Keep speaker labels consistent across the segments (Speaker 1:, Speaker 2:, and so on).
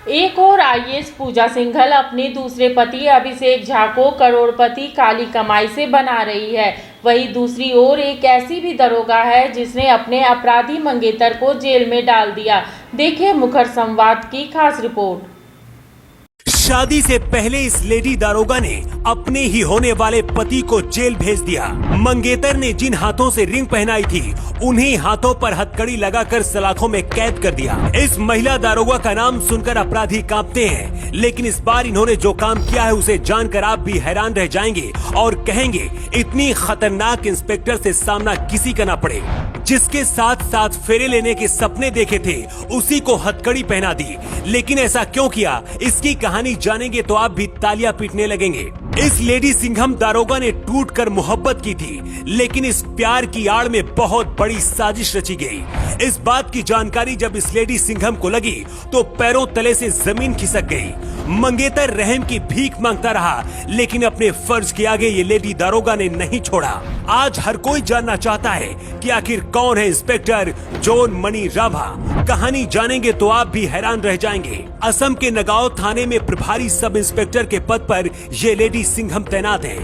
Speaker 1: एक और आईएएस पूजा सिंघल अपने दूसरे पति अभिषेक झा को करोड़पति काली कमाई से बना रही है। वहीं दूसरी ओर एक ऐसी भी दरोगा है जिसने अपने अपराधी मंगेतर को जेल में डाल दिया। देखिए मुखर संवाद की खास रिपोर्ट।
Speaker 2: शादी से पहले इस लेडी दारोगा ने अपने ही होने वाले पति को जेल भेज दिया। मंगेतर ने जिन हाथों से रिंग पहनाई थी उन्हीं हाथों पर हथकड़ी लगाकर सलाखों में कैद कर दिया। इस महिला दारोगा का नाम सुनकर अपराधी कांपते हैं, लेकिन इस बार इन्होंने जो काम किया है उसे जानकर आप भी हैरान रह जाएंगे और कहेंगे इतनी खतरनाक इंस्पेक्टर से सामना किसी का ना पड़े। जिसके साथ साथ फेरे लेने के सपने देखे थे उसी को हथकड़ी पहना दी। लेकिन ऐसा क्यों किया, इसकी कहानी जानेंगे तो आप भी तालियां पीटने लगेंगे। इस लेडी सिंघम दारोगा ने टूट कर मोहब्बत की थी, लेकिन इस प्यार की आड़ में बहुत बड़ी साजिश रची गई। इस बात की जानकारी जब इस लेडी सिंघम को लगी तो पैरों तले से जमीन खिसक गई। मंगेतर रहम की भीख मांगता रहा, लेकिन अपने फर्ज के आगे ये लेडी दारोगा ने नहीं छोड़ा। आज हर कोई जानना चाहता है कि आखिर कौन है इंस्पेक्टर जॉन मणि राभा। कहानी जानेंगे तो आप भी हैरान रह जाएंगे। असम के नगांव थाने में प्रभारी सब इंस्पेक्टर के पद पर ये लेडी सिंघम तैनात है।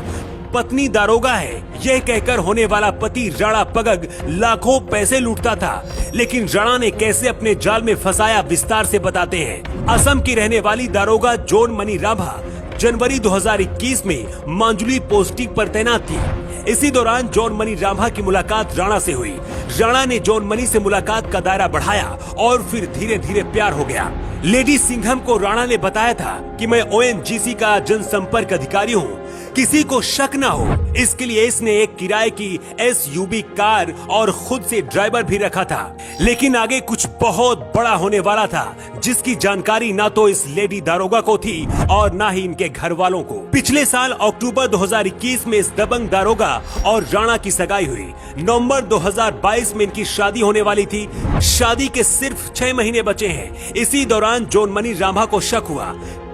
Speaker 2: पत्नी दारोगा है, यह कहकर होने वाला पति राणा पगग लाखों पैसे लूटता था, लेकिन राणा ने कैसे अपने जाल में फंसाया विस्तार से बताते हैं। असम की रहने वाली दारोगा जॉन मणि राभा जनवरी 2021 में मांजुली पोस्टिंग पर तैनात थी। इसी दौरान जॉन मणि राभा की मुलाकात राणा से हुई। राणा ने जॉन मणि से मुलाकात का दायरा बढ़ाया और फिर धीरे धीरे प्यार हो गया। लेडी सिंघम को राणा ने बताया था कि मैं ओएनजीसी का जनसंपर्क अधिकारी हूँ, किसी को शक न हो, इसके लिए इसने एक किराए की एसयूवी कार और खुद से ड्राइवर भी रखा था। लेकिन आगे कुछ बहुत बड़ा होने वाला था, जिसकी जानकारी ना तो इस लेडी दारोगा को थी और ना ही इनके घर वालों को। पिछले साल अक्टूबर 2021 में इस दबंग दारोगा और राणा की सगाई हुई। नवंबर 2022 में इनकी शादी होने वाली थी। शादी के सिर्फ 6 महीने बचे हैं। इसी दौरान जॉन मणि राभा को शक हुआ।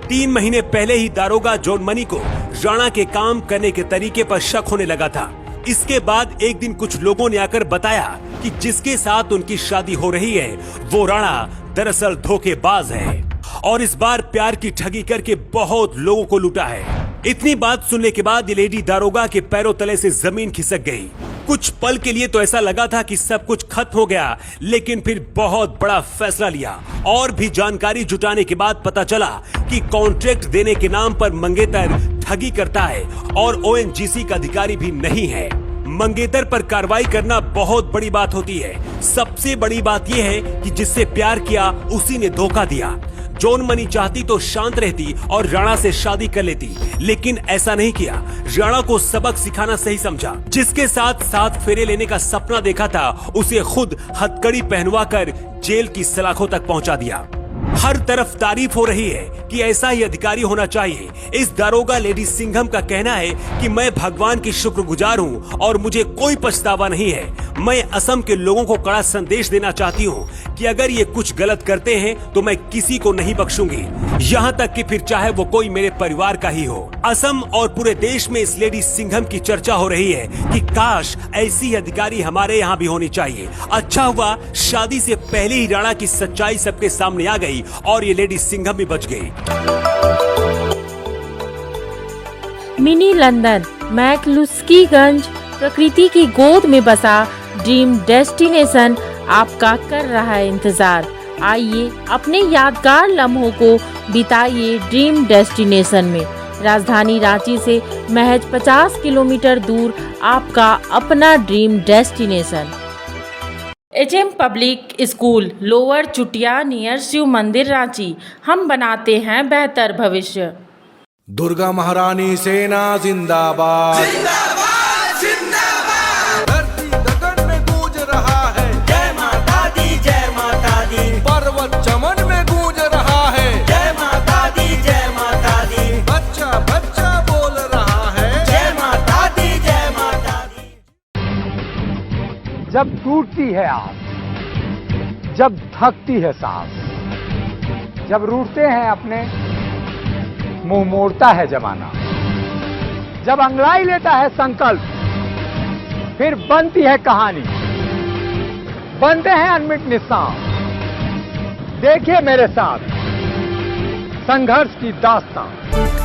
Speaker 2: 3 महीने पहले ही दारोगा जॉन मणि को राणा के काम करने के तरीके पर शक होने लगा था। इसके बाद एक दिन कुछ लोगों ने आकर बताया कि जिसके साथ उनकी शादी हो रही है वो राणा दरअसल धोखेबाज है और इस बार प्यार की ठगी करके बहुत लोगों को लूटा है। इतनी बात सुनने के बाद ये लेडी दारोगा के पैरों तले से जमीन खिसक गई। कुछ पल के लिए तो ऐसा लगा था कि सब कुछ खत्म हो गया, लेकिन फिर बहुत बड़ा फैसला लिया और भी जानकारी जुटाने के बाद पता चला कि कॉन्ट्रैक्ट देने के नाम पर मंगेतर ठगी करता है और ओएनजीसी का अधिकारी भी नहीं है। मंगेतर पर कार्रवाई करना बहुत बड़ी बात होती है। सबसे बड़ी बात यह है कि जिससे प्यार किया उसी ने धोखा दिया। जॉन मणि चाहती तो शांत रहती और राणा से शादी कर लेती, लेकिन ऐसा नहीं किया। राणा को सबक सिखाना सही समझा। जिसके साथ साथ फेरे लेने का सपना देखा था उसे खुद हथकड़ी पहनवाकर जेल की सलाखों तक पहुंचा दिया। हर तरफ तारीफ हो रही है कि ऐसा ही अधिकारी होना चाहिए। इस दारोगा लेडी सिंघम का कहना है कि मैं भगवान की शुक्रगुजार हूं और मुझे कोई पछतावा नहीं है। मैं असम के लोगों को कड़ा संदेश देना चाहती हूं कि अगर ये कुछ गलत करते हैं तो मैं किसी को नहीं बख्शूंगी, यहाँ तक कि फिर चाहे वो कोई मेरे परिवार का ही हो। असम और पूरे देश में इस लेडी सिंघम की चर्चा हो रही है कि काश ऐसी अधिकारी हमारे यहाँ भी होनी चाहिए। अच्छा हुआ शादी से पहले ही राणा की सच्चाई सबके सामने आ गई और ये लेडी सिंघम भी बच गई।
Speaker 1: मिनी लंदन मैक्लुस्कीगंज प्रकृति की गोद में बसा ड्रीम डेस्टिनेशन आपका कर रहा है इंतजार। आइए अपने यादगार लम्हों को बिताइए ड्रीम डेस्टिनेशन में। राजधानी रांची से महज 50 किलोमीटर दूर आपका अपना dream destination. HM public school lower Chutia near Shiv Mandir Ranchi. हम बनाते हैं बेहतर भविष्य।
Speaker 3: दुर्गा महारानी सेना जिंदाबाद जिंदाबाद जिंदाबाद। धरती गगन में गूंज रहा है जय माता दी जय माता दी। पर्वत चमन में गूंज रहा है जय माता दी जय माता दी। बच्चा बच्चा बोल रहा है जय माता दी जय माता दी।
Speaker 4: जब टूटती है आस, जब थकती है सांस, जब रूठते हैं अपने मुंह मोड़ता है जमाना, जब अंगड़ाई लेता है संकल्प, फिर बनती है कहानी, बनते हैं अनमिट निशान। देखिए मेरे साथ संघर्ष की दास्तां।